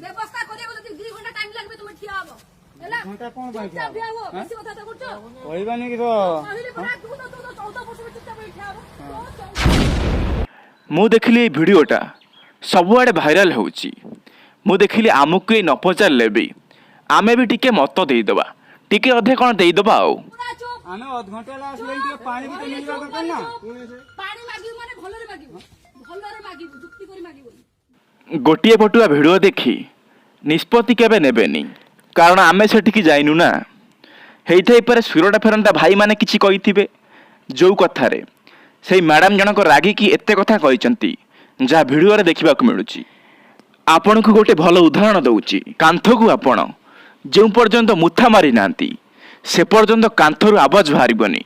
व्यवस्था करियो जदी 2 घंटा टाइम लागबे तुम ठिया हबो हैला घंटा कोन बाई ठिया हबो बेसी कथा त करछो होइबानी कि तो पहिले बड़ा तू तो 14 वर्ष में चुपचाप ठिया हबो मु देखली वीडियोटा सबुआडे भाइराल होउची मु देखली आमुक न पचारले भी आमे भी टिके मत देइदबा टिके अधे कोन देइदबा आ आने आध घंटा ला आसले टिके पानी भी तो मिलबा दरकार ना पानी मागियो माने भलोरे मागियो जुक्ति करी मागियो गोटिए पटुआ वीडियो देखी निष्पत्ति केबे नेबेनी कारण आमे सेठिकी जाइनु ना हेइथै पर सुरटा फेरंता भाई माने किछि कहिथिबे जो कथारे से मैडम जनक रागी की एते कथा कहिचंती जा वीडियो रे देखिबा को मिलुची आपण को गोटे भलो उदाहरण दउची कांथ को आपण जो पर्यंत मुथा मारी नांती से पर्यंत कांथरु आवाज बाहरिबनी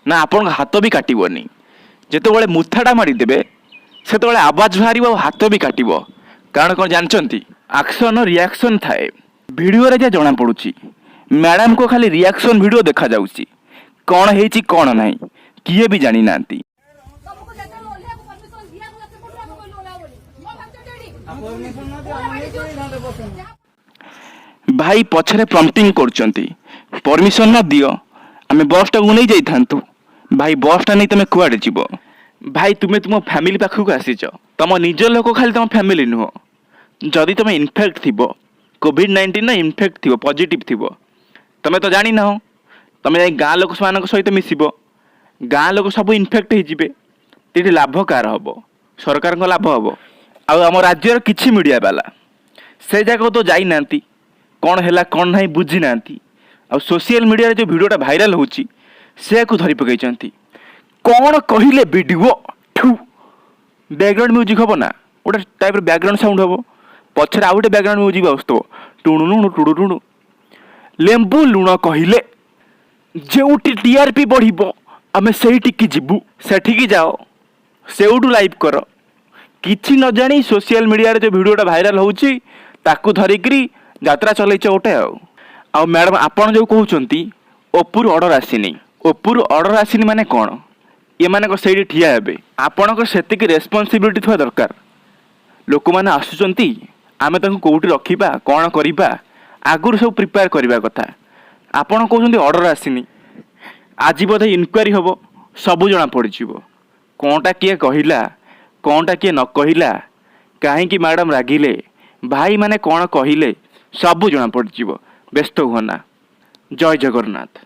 ना आपण हाथ भी काटिबनी जेतेबेले मुथाटा मारी देबे सेतेबेले आवाज बाहरिबो हाथ भी काटिबो कारण कोन जानचंती एक्शन और रिएक्शन थाए वीडियो रे जे जणा पडुची मैडम को खाली रिएक्शन वीडियो देखा जाउची कोन हेची कोन नाही किए भी जानी नांती तुमको जते लोलिया को परमिशन दिया को से कोन को लोला बोली मो भाबते डेडी परमिशन ना दे आने कोई ना दे बसन भाई पछरे प्रम्पटिंग करचंती परमिशन ना दियो आमे बस टा उनै जाई थांतु भाई बस टा नै तमे कुआडे जीवो भाई तुमे तुम फैमिली पाखु को आसीच तम निज लोक खाली तम फैमिली नुह जदि तमे इन्फेक्ट थिबो कोविड-19 ना इन्फेक्ट थिबो पॉजिटिव थिबो तमे तो जानि ना हो तमे जाई गां लोक मान सहित मिसिबो गां लोक सब इन्फेक्ट हो जिबे तेठी लाभ कार हबो सरकार को लाभ हबो आ हम राज्यर किछि मीडिया वाला से जगह तो जाई नांती कौन है कौन ना बुझी ना आ सोशल मीडिया जो वीडियोटा भाइराल होची से को धरी पकई कौन कहले वीडियो ठू बैकग्राउंड म्यूजिक हम ना गोटे टाइप बैकग्राउंड साउंड हम पछरे आ गोटे बैकग्राउंड म्यूजिक आसुव टुणु टुडु टुणु लेंबू लुण कहले जो टीआरपी बढ़िबो आमे सेठी जीवु सेठी जाओ सेउटू लाइव कर किछि न जानी सोशल मीडिया रे जो वीडियोटा भाइराल होची ताकू धरिकरी यात्रा चलैछ गोटे आ मैडम आपन जो कहउचंती ओपुर ऑर्डर आसीनी ओपुर ऑर्डर आसीनी माने कोन ये माने को सेठी ठिया हेबे आपन को सेतिक रेस्पोंसिबिलिटी थवा दरकार लोक माने आसुचंती आमे तांको कोउटी रखिबा कोन करिबा आगुर सब प्रिपेयर करिबा कथा आपन कहउचंती ऑर्डर आसीनी आज बोधे इनक्वारी हबो सब जना पड़ी जीवो कोनटा किए कहिला कोनटा किए न कहिला काहे कि मैडम रागिले भाई माने कोन कहिले सब जना पड़ी जीवो व्यस्त हुआ ना जय जगन्नाथ।